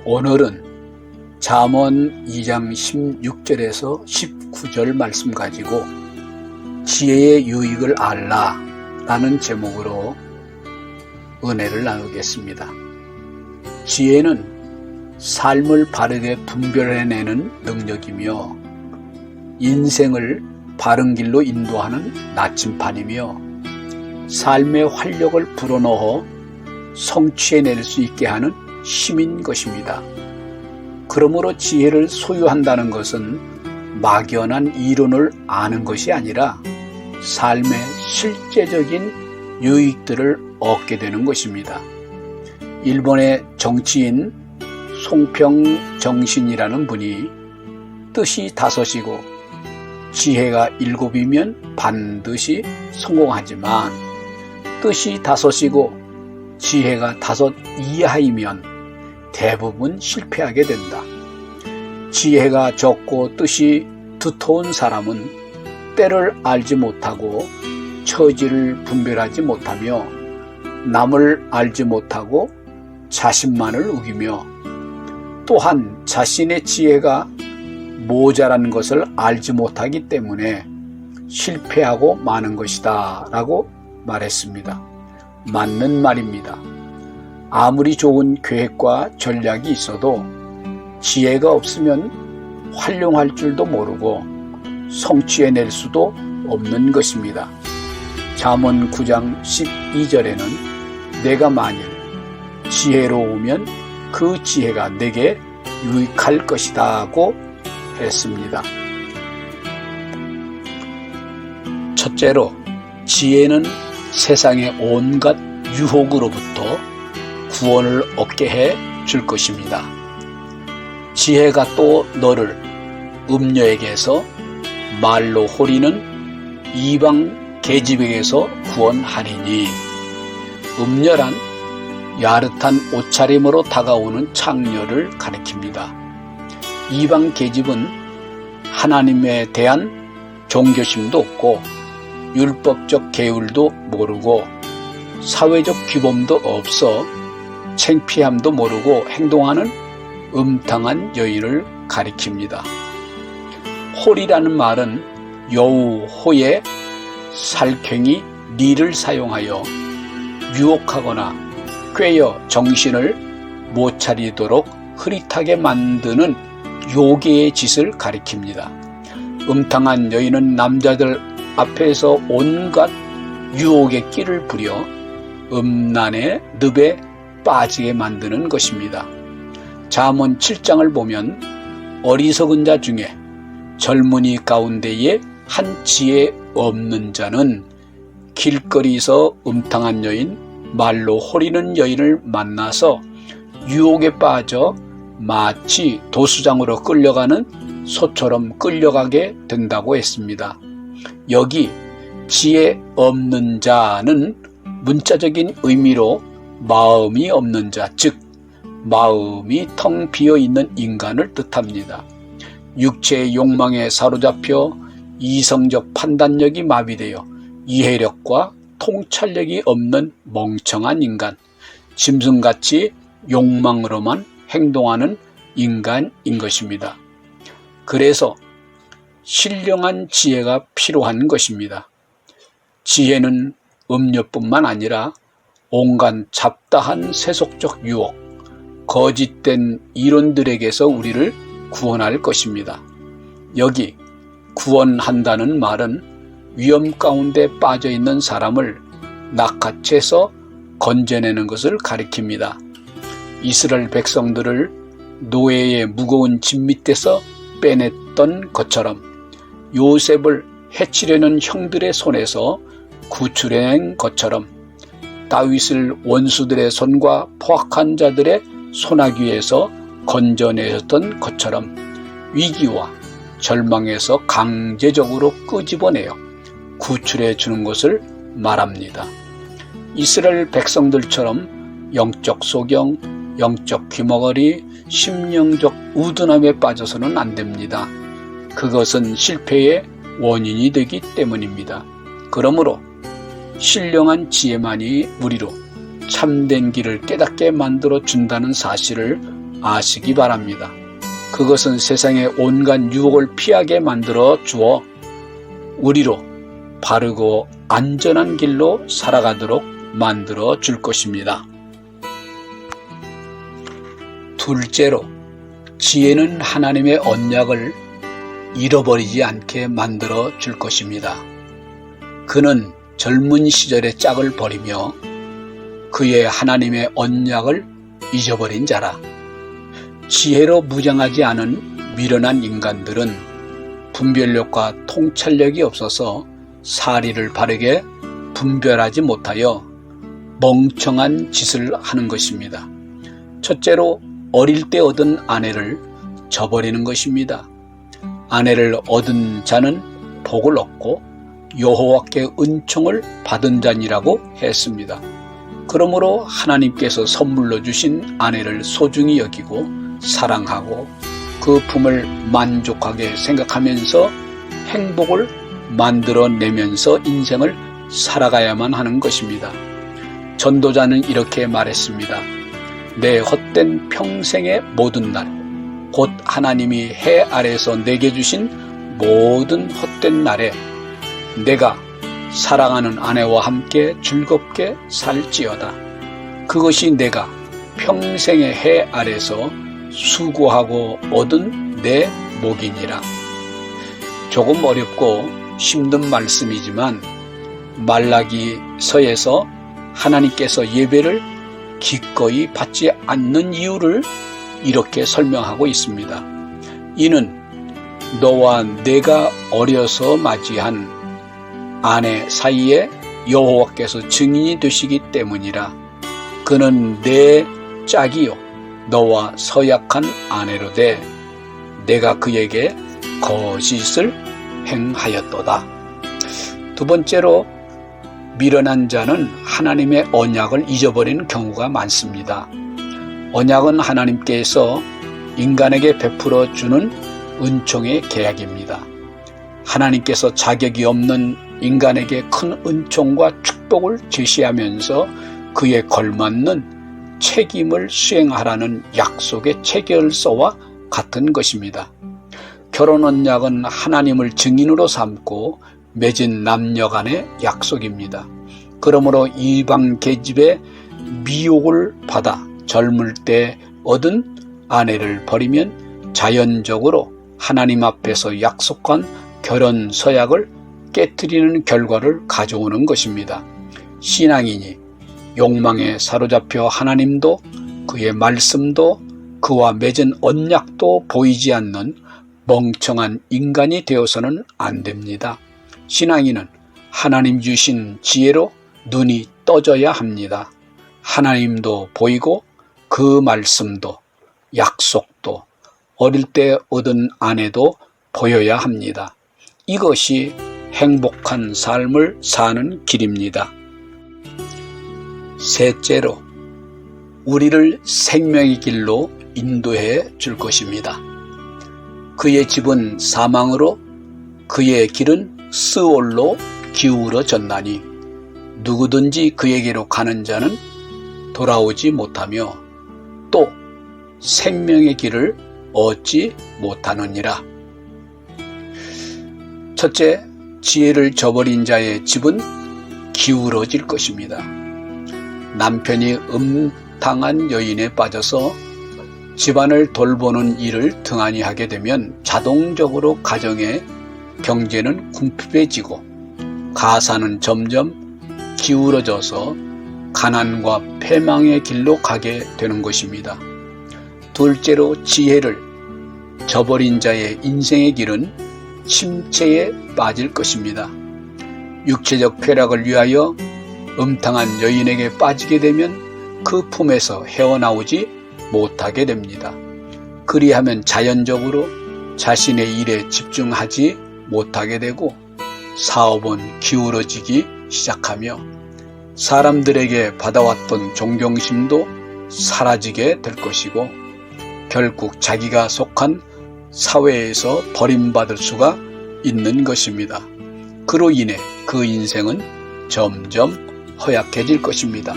오늘은 잠언 2장 16절에서 19절 말씀 가지고 지혜의 유익을 알라 라는 제목으로 은혜를 나누겠습니다. 지혜는 삶을 바르게 분별해내는 능력이며 인생을 바른 길로 인도하는 나침판이며 삶의 활력을 불어넣어 성취해낼 수 있게 하는 힘인 것입니다. 그러므로 지혜를 소유한다는 것은 막연한 이론을 아는 것이 아니라 삶의 실제적인 유익들을 얻게 되는 것입니다. 일본의 정치인 송평정신이라는 분이 뜻이 다섯이고 지혜가 일곱이면 반드시 성공하지만 뜻이 다섯이고 지혜가 다섯 이하이면 대부분 실패하게 된다. 지혜가 적고 뜻이 두터운 사람은 때를 알지 못하고 처지를 분별하지 못하며 남을 알지 못하고 자신만을 우기며 또한 자신의 지혜가 모자란 것을 알지 못하기 때문에 실패하고 마는 것이다 라고 말했습니다. 맞는 말입니다. 아무리 좋은 계획과 전략이 있어도 지혜가 없으면 활용할 줄도 모르고 성취해낼 수도 없는 것입니다. 잠언 9장 12절에는 내가 만일 지혜로우면 그 지혜가 내게 유익할 것이다고 했습니다. 첫째로 지혜는 세상의 온갖 유혹으로부터 구원을 얻게 해 줄 것입니다. 지혜가 또 너를 음녀에게서 말로 호리는 이방 계집에게서 구원하리니. 음녀란 야릇한 옷차림으로 다가오는 창녀를 가리킵니다. 이방 계집은 하나님에 대한 종교심도 없고 율법적 계율도 모르고 사회적 규범도 없어 창피함도 모르고 행동하는 음탕한 여인을 가리킵니다. 홀이라는 말은 여우 호의 살쾡이 리를 사용하여 유혹하거나 꿰어 정신을 못 차리도록 흐릿하게 만드는 요괴의 짓을 가리킵니다. 음탕한 여인은 남자들 앞에서 온갖 유혹의 끼를 부려 음란의 늪에 빠지게 만드는 것입니다. 잠언 7장을 보면 어리석은 자 중에 젊은이 가운데에 한 지혜 없는 자는 길거리에서 음탕한 여인, 말로 호리는 여인을 만나서 유혹에 빠져 마치 도수장으로 끌려가는 소처럼 끌려가게 된다고 했습니다. 여기 지혜 없는 자는 문자적인 의미로 마음이 없는 자, 즉 마음이 텅 비어있는 인간을 뜻합니다. 육체의 욕망에 사로잡혀 이성적 판단력이 마비되어 이해력과 통찰력이 없는 멍청한 인간, 짐승같이 욕망으로만 행동하는 인간인 것입니다. 그래서 신령한 지혜가 필요한 것입니다. 지혜는 음료뿐만 아니라 온갖 잡다한 세속적 유혹, 거짓된 이론들에게서 우리를 구원할 것입니다. 여기 구원한다는 말은 위험 가운데 빠져있는 사람을 낚아채서 건져내는 것을 가리킵니다. 이스라엘 백성들을 노예의 무거운 짐 밑에서 빼냈던 것처럼 요셉을 해치려는 형들의 손에서 구출해낸 것처럼 다윗을 원수들의 손과 포악한 자들의 소나귀에서 건져내셨던 것처럼 위기와 절망에서 강제적으로 끄집어내어 구출해 주는 것을 말합니다. 이스라엘 백성들처럼 영적 소경, 영적 귀머거리, 심령적 우둔함에 빠져서는 안 됩니다. 그것은 실패의 원인이 되기 때문입니다. 그러므로 신령한 지혜만이 우리로 참된 길을 깨닫게 만들어 준다는 사실을 아시기 바랍니다. 그것은 세상의 온갖 유혹을 피하게 만들어 주어 우리로 바르고 안전한 길로 살아가도록 만들어 줄 것입니다. 둘째로, 지혜는 하나님의 언약을 잃어버리지 않게 만들어 줄 것입니다. 그는 젊은 시절의 짝을 버리며 그의 하나님의 언약을 잊어버린 자라. 지혜로 무장하지 않은 미련한 인간들은 분별력과 통찰력이 없어서 사리를 바르게 분별하지 못하여 멍청한 짓을 하는 것입니다. 첫째로, 어릴 때 얻은 아내를 저버리는 것입니다. 아내를 얻은 자는 복을 얻고 여호와께 은총을 받은 자니라고 했습니다. 그러므로 하나님께서 선물로 주신 아내를 소중히 여기고 사랑하고 그 품을 만족하게 생각하면서 행복을 만들어내면서 인생을 살아가야만 하는 것입니다. 전도자는 이렇게 말했습니다. 내 헛된 평생의 모든 날, 곧 하나님이 해 아래에서 내게 주신 모든 헛된 날에 내가 사랑하는 아내와 함께 즐겁게 살지어다. 그것이 내가 평생의 해 아래서 수고하고 얻은 내 복이니라. 조금 어렵고 힘든 말씀이지만 말라기서에서 하나님께서 예배를 기꺼이 받지 않는 이유를 이렇게 설명하고 있습니다. 이는 너와 내가 어려서 맞이한 아내 사이에 여호와께서 증인이 되시기 때문이라. 그는 내 짝이요 너와 서약한 아내로되 내가 그에게 거짓을 행하였도다. 두 번째로, 미련한 자는 하나님의 언약을 잊어버리는 경우가 많습니다. 언약은 하나님께서 인간에게 베풀어 주는 은총의 계약입니다. 하나님께서 자격이 없는 인간에게 큰 은총과 축복을 제시하면서 그에 걸맞는 책임을 수행하라는 약속의 체결서와 같은 것입니다. 결혼 언약은 하나님을 증인으로 삼고 맺은 남녀 간의 약속입니다. 그러므로 이방 계집의 미혹을 받아 젊을 때 얻은 아내를 버리면 자연적으로 하나님 앞에서 약속한 결혼 서약을 깨트리는 결과를 가져오는 것입니다. 신앙인이 욕망에 사로잡혀 하나님도 그의 말씀도 그와 맺은 언약도 보이지 않는 멍청한 인간이 되어서는 안 됩니다. 신앙인은 하나님 주신 지혜로 눈이 떠져야 합니다. 하나님도 보이고 그 말씀도 약속도 어릴 때 얻은 아내도 보여야 합니다. 이것이 행복한 삶을 사는 길입니다. 셋째로, 우리를 생명의 길로 인도해 줄 것입니다. 그의 집은 사망으로 그의 길은 스올로 기울어졌나니 누구든지 그에게로 가는 자는 돌아오지 못하며 또 생명의 길을 얻지 못하느니라. 첫째, 지혜를 저버린 자의 집은 기울어질 것입니다. 남편이 음탕한 여인에 빠져서 집안을 돌보는 일을 등한히 하게 되면 자동적으로 가정의 경제는 궁핍해지고 가사는 점점 기울어져서 가난과 패망의 길로 가게 되는 것입니다. 둘째로, 지혜를 저버린 자의 인생의 길은 침체에 빠질 것입니다. 육체적 쾌락을 위하여 음탕한 여인에게 빠지게 되면 그 품에서 헤어나오지 못하게 됩니다. 그리하면 자연적으로 자신의 일에 집중하지 못하게 되고 사업은 기울어지기 시작하며 사람들에게 받아왔던 존경심도 사라지게 될 것이고 결국 자기가 속한 사회에서 버림받을 수가 있는 것입니다. 그로 인해 그 인생은 점점 허약해질 것입니다.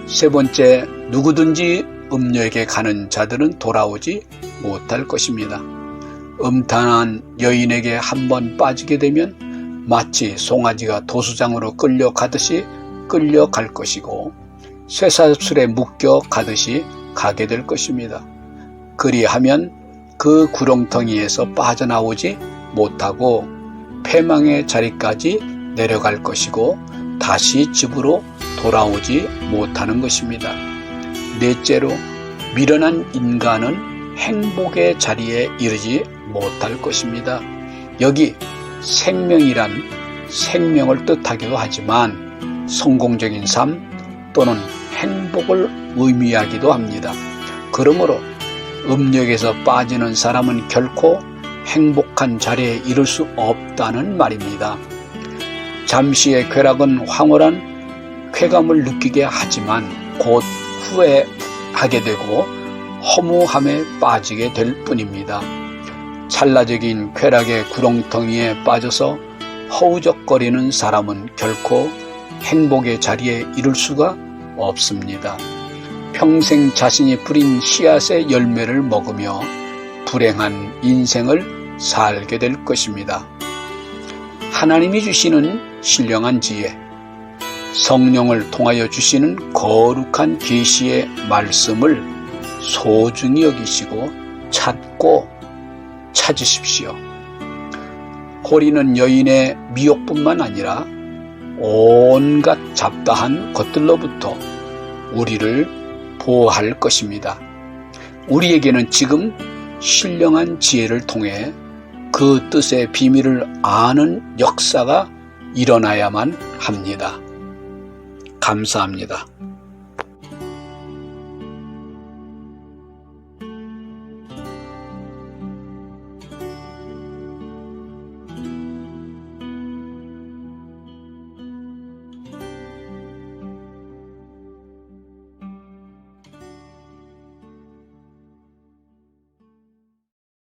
세 번째, 누구든지 음녀에게 가는 자들은 돌아오지 못할 것입니다. 음탕한 여인에게 한번 빠지게 되면 마치 송아지가 도수장으로 끌려가듯이 끌려갈 것이고 쇠사슬에 묶여 가듯이 가게 될 것입니다. 그리하면 그 구렁텅이에서 빠져나오지 못하고 패망의 자리까지 내려갈 것이고 다시 집으로 돌아오지 못하는 것입니다. 넷째로, 미련한 인간은 행복의 자리에 이르지 못할 것입니다. 여기 생명이란 생명을 뜻하기도 하지만 성공적인 삶 또는 행복을 의미하기도 합니다. 그러므로 음욕에서 빠지는 사람은 결코 행복한 자리에 이를 수 없다는 말입니다. 잠시의 쾌락은 황홀한 쾌감을 느끼게 하지만 곧 후회하게 되고 허무함에 빠지게 될 뿐입니다. 찰나적인 쾌락의 구렁텅이에 빠져서 허우적거리는 사람은 결코 행복의 자리에 이를 수가 없습니다. 평생 자신이 뿌린 씨앗의 열매를 먹으며 불행한 인생을 살게 될 것입니다. 하나님이 주시는 신령한 지혜, 성령을 통하여 주시는 거룩한 계시의 말씀을 소중히 여기시고 찾고 찾으십시오. 호리는 여인의 미혹뿐만 아니라 온갖 잡다한 것들로부터 우리를 보호할 것입니다. 우리에게는 지금 신령한 지혜를 통해 그 뜻의 비밀을 아는 역사가 일어나야만 합니다. 감사합니다.